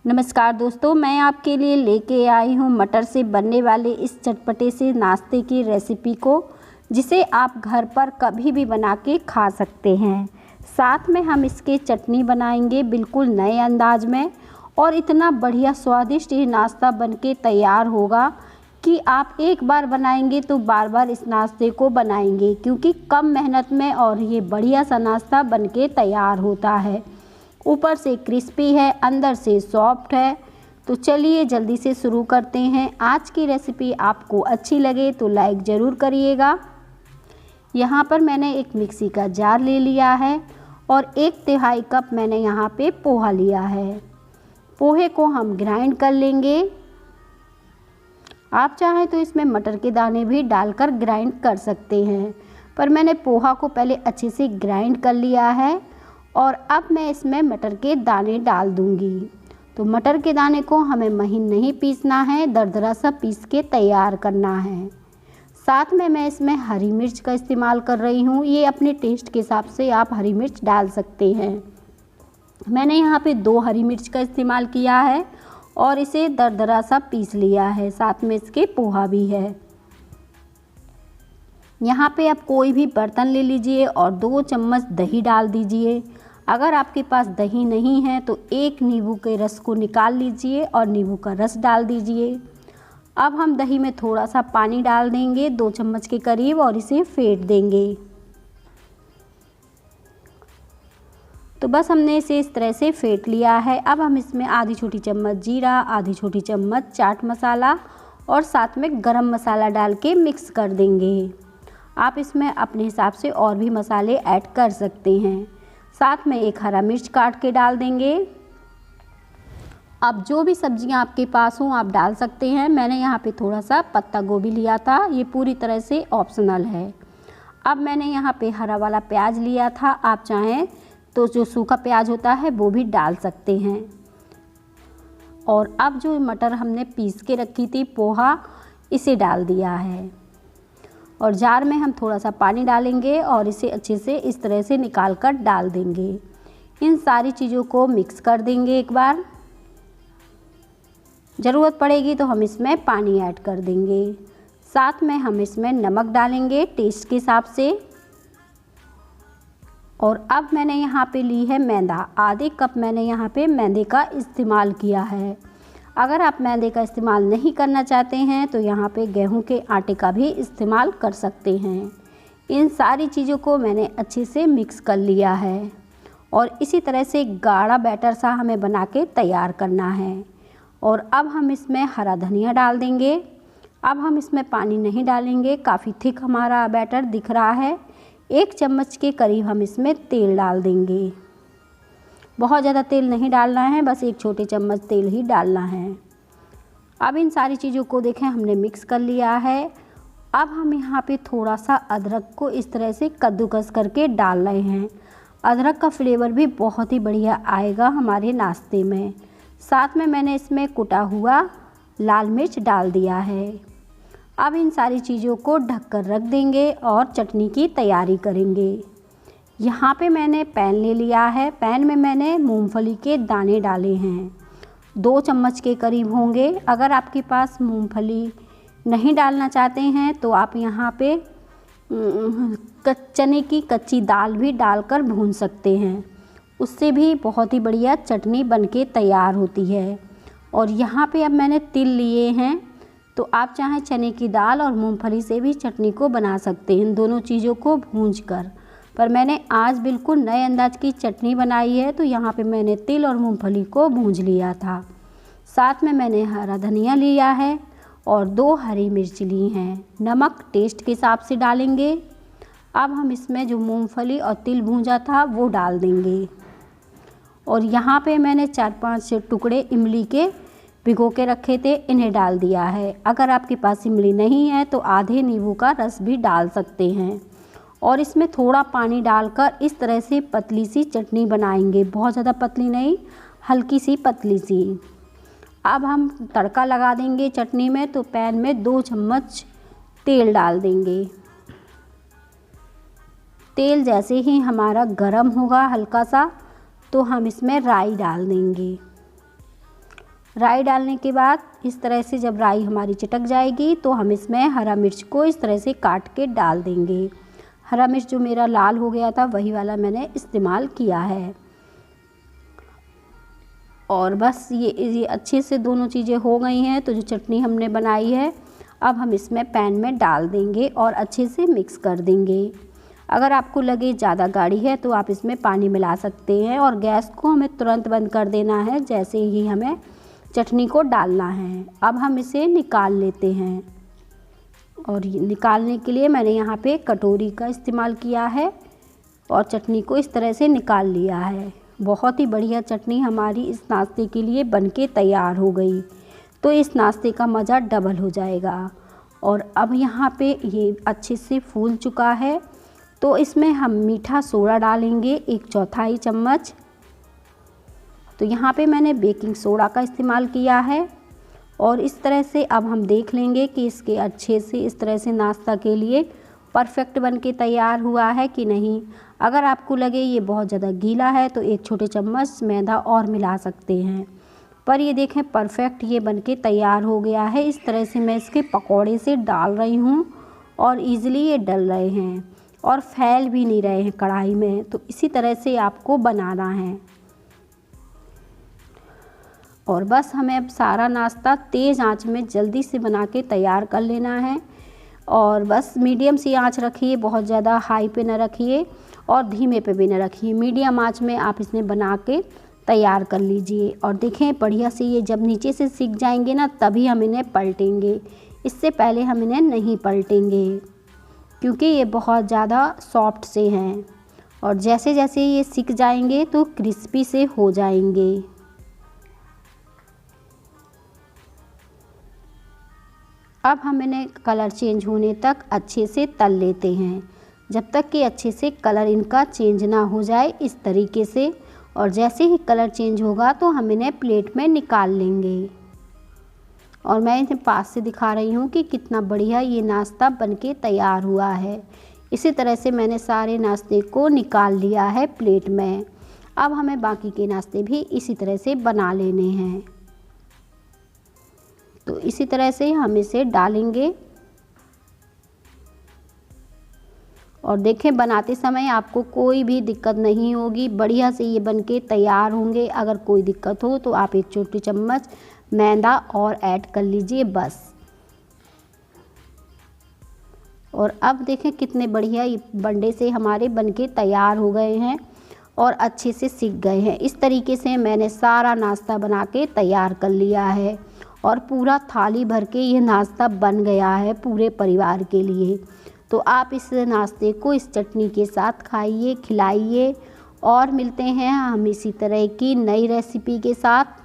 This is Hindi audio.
नमस्कार दोस्तों, मैं आपके लिए लेके आई हूँ मटर से बनने वाले इस चटपटे से नाश्ते की रेसिपी को, जिसे आप घर पर कभी भी बना के खा सकते हैं। साथ में हम इसके चटनी बनाएंगे बिल्कुल नए अंदाज में, और इतना बढ़िया स्वादिष्ट ये नाश्ता बनके तैयार होगा कि आप एक बार बनाएंगे तो बार बार इस नाश्ते को बनाएंगे, क्योंकि कम मेहनत में और ये बढ़िया सा नाश्ता बनके तैयार होता है। ऊपर से क्रिस्पी है, अंदर से सॉफ्ट है। तो चलिए जल्दी से शुरू करते हैं। आज की रेसिपी आपको अच्छी लगे तो लाइक ज़रूर करिएगा। यहाँ पर मैंने एक मिक्सी का जार ले लिया है और 1/3 कप मैंने यहाँ पे पोहा लिया है। पोहे को हम ग्राइंड कर लेंगे। आप चाहें तो इसमें मटर के दाने भी डालकर ग्राइंड कर सकते हैं, पर मैंने पोहा को पहले अच्छे से ग्राइंड कर लिया है और अब मैं इसमें मटर के दाने डाल दूंगी। तो मटर के दाने को हमें महीन नहीं पीसना है, दरदरा सा पीस के तैयार करना है। साथ में मैं इसमें हरी मिर्च का इस्तेमाल कर रही हूँ। ये अपने टेस्ट के हिसाब से आप हरी मिर्च डाल सकते हैं। मैंने यहाँ पे 2 हरी मिर्च का इस्तेमाल किया है और इसे दरदरा सा पीस लिया है। साथ में इसके पोहा भी है। यहाँ पे आप कोई भी बर्तन ले लीजिए और 2 चम्मच दही डाल दीजिए। अगर आपके पास दही नहीं है तो 1 नींबू के रस को निकाल लीजिए और नींबू का रस डाल दीजिए। अब हम दही में थोड़ा सा पानी डाल देंगे, 2 चम्मच के करीब, और इसे फेंट देंगे। तो बस हमने इसे इस तरह से फेंट लिया है। अब हम इसमें आधी छोटी चम्मच जीरा, आधी छोटी चम्मच चाट मसाला और साथ में गरम मसाला डाल के मिक्स कर देंगे। आप इसमें अपने हिसाब से और भी मसाले ऐड कर सकते हैं। साथ में 1 हरा मिर्च काट के डाल देंगे। अब जो भी सब्जियां आपके पास हों आप डाल सकते हैं। मैंने यहाँ पे थोड़ा सा पत्ता गोभी लिया था, ये पूरी तरह से ऑप्शनल है। अब मैंने यहाँ पे हरा वाला प्याज लिया था, आप चाहें तो जो सूखा प्याज होता है वो भी डाल सकते हैं। और अब जो मटर हमने पीस के रखी थी पोहा, इसे डाल दिया है और जार में हम थोड़ा सा पानी डालेंगे और इसे अच्छे से इस तरह से निकाल कर डाल देंगे। इन सारी चीज़ों को मिक्स कर देंगे एक बार। ज़रूरत पड़ेगी तो हम इसमें पानी ऐड कर देंगे। साथ में हम इसमें नमक डालेंगे टेस्ट के हिसाब से। और अब मैंने यहाँ पे ली है मैदा, आधे कप मैंने यहाँ पे मैदे का इस्तेमाल किया है। अगर आप मैदे का इस्तेमाल नहीं करना चाहते हैं तो यहाँ पे गेहूं के आटे का भी इस्तेमाल कर सकते हैं। इन सारी चीज़ों को मैंने अच्छे से मिक्स कर लिया है और इसी तरह से गाढ़ा बैटर सा हमें बना के तैयार करना है। और अब हम इसमें हरा धनिया डाल देंगे। अब हम इसमें पानी नहीं डालेंगे, काफ़ी थिक हमारा बैटर दिख रहा है। 1 चम्मच के करीब हम इसमें तेल डाल देंगे। बहुत ज़्यादा तेल नहीं डालना है, बस 1 छोटे चम्मच तेल ही डालना है। अब इन सारी चीज़ों को देखें हमने मिक्स कर लिया है। अब हम यहाँ पे थोड़ा सा अदरक को इस तरह से कद्दूकस करके डाल रहे हैं। अदरक का फ्लेवर भी बहुत ही बढ़िया आएगा हमारे नाश्ते में। साथ में मैंने इसमें कुटा हुआ लाल मिर्च डाल दिया है। अब इन सारी चीज़ों को ढक कर रख देंगे और चटनी की तैयारी करेंगे। यहाँ पे मैंने पैन ले लिया है। पैन में मैंने मूंगफली के दाने डाले हैं, 2 चम्मच के करीब होंगे। अगर आपके पास मूंगफली नहीं डालना चाहते हैं तो आप यहाँ पे चने की कच्ची दाल भी डालकर भून सकते हैं, उससे भी बहुत ही बढ़िया चटनी बनके तैयार होती है। और यहाँ पे अब मैंने तिल लिए हैं, तो आप चाहें चने की दाल और मूंगफली से भी चटनी को बना सकते हैं, इन दोनों चीज़ों को भूंजकर। पर मैंने आज बिल्कुल नए अंदाज की चटनी बनाई है, तो यहाँ पे मैंने तिल और मूंगफली को भूंज लिया था। साथ में मैंने हरा धनिया लिया है और 2 हरी मिर्च ली हैं। नमक टेस्ट के हिसाब से डालेंगे। अब हम इसमें जो मूंगफली और तिल भूंजा था वो डाल देंगे। और यहाँ पे मैंने 4-5 टुकड़े इमली के भिगो के रखे थे, इन्हें डाल दिया है। अगर आपके पास इमली नहीं है तो आधे नींबू का रस भी डाल सकते हैं। और इसमें थोड़ा पानी डालकर इस तरह से पतली सी चटनी बनाएंगे, बहुत ज़्यादा पतली नहीं, हल्की सी पतली सी। अब हम तड़का लगा देंगे चटनी में। तो पैन में 2 चम्मच तेल डाल देंगे। तेल जैसे ही हमारा गरम होगा हल्का सा, तो हम इसमें राई डाल देंगे। राई डालने के बाद इस तरह से जब राई हमारी चटक जाएगी तो हम इसमें हरा मिर्च को इस तरह से काट के डाल देंगे। हरा मिर्च जो मेरा लाल हो गया था वही वाला मैंने इस्तेमाल किया है। और बस ये अच्छे से दोनों चीज़ें हो गई हैं। तो जो चटनी हमने बनाई है अब हम इसमें पैन में डाल देंगे और अच्छे से मिक्स कर देंगे। अगर आपको लगे ज़्यादा गाढ़ी है तो आप इसमें पानी मिला सकते हैं और गैस को हमें तुरंत बंद कर देना है जैसे ही हमें चटनी को डालना है। अब हम इसे निकाल लेते हैं और निकालने के लिए मैंने यहाँ पे कटोरी का इस्तेमाल किया है और चटनी को इस तरह से निकाल लिया है। बहुत ही बढ़िया चटनी हमारी इस नाश्ते के लिए बनके तैयार हो गई। तो इस नाश्ते का मज़ा डबल हो जाएगा। और अब यहाँ पे ये अच्छे से फूल चुका है तो इसमें हम मीठा सोडा डालेंगे 1/4 चम्मच। तो यहाँ पे मैंने बेकिंग सोडा का इस्तेमाल किया है और इस तरह से अब हम देख लेंगे कि इसके अच्छे से इस तरह से नाश्ता के लिए परफेक्ट बन के तैयार हुआ है कि नहीं। अगर आपको लगे ये बहुत ज़्यादा गीला है तो 1 छोटे चम्मच मैदा और मिला सकते हैं। पर ये देखें परफेक्ट ये बन के तैयार हो गया है। इस तरह से मैं इसके पकौड़े से डाल रही हूँ और ईज़िली ये डल रहे हैं और फैल भी नहीं रहे हैं कढ़ाई में। तो इसी तरह से आपको बनाना है। और बस हमें अब सारा नाश्ता तेज़ आंच में जल्दी से बना के तैयार कर लेना है। और बस मीडियम सी आंच रखिए, बहुत ज़्यादा हाई पे न रखिए और धीमे पे भी न रखिए। मीडियम आंच में आप इसमें बना के तैयार कर लीजिए। और देखें बढ़िया से ये जब नीचे से सिक जाएंगे ना तभी हम इन्हें पलटेंगे, इससे पहले हम इन्हें नहीं पलटेंगे क्योंकि ये बहुत ज़्यादा सॉफ्ट से हैं। और जैसे जैसे ये सिक जाएंगे तो क्रिस्पी से हो जाएंगे। अब हम इन्हें कलर चेंज होने तक अच्छे से तल लेते हैं, जब तक कि अच्छे से कलर इनका चेंज ना हो जाए इस तरीके से। और जैसे ही कलर चेंज होगा तो हम इन्हें प्लेट में निकाल लेंगे। और मैं इन्हें पास से दिखा रही हूँ कि कितना बढ़िया ये नाश्ता बनके तैयार हुआ है। इसी तरह से मैंने सारे नाश्ते को निकाल लिया है प्लेट में। अब हमें बाकी के नाश्ते भी इसी तरह से बना लेने हैं। तो इसी तरह से हम इसे डालेंगे। और देखें बनाते समय आपको कोई भी दिक्कत नहीं होगी, बढ़िया से ये बनके तैयार होंगे। अगर कोई दिक्कत हो तो आप 1 छोटी चम्मच मैदा और ऐड कर लीजिए बस। और अब देखें कितने बढ़िया ये बंडे से हमारे बनके तैयार हो गए हैं और अच्छे से सिक गए हैं। इस तरीके से मैंने सारा नाश्ता बना के तैयार कर लिया है और पूरा थाली भर के ये नाश्ता बन गया है पूरे परिवार के लिए। तो आप इस नाश्ते को इस चटनी के साथ खाइए, खिलाइए। और मिलते हैं हम इसी तरह की नई रेसिपी के साथ।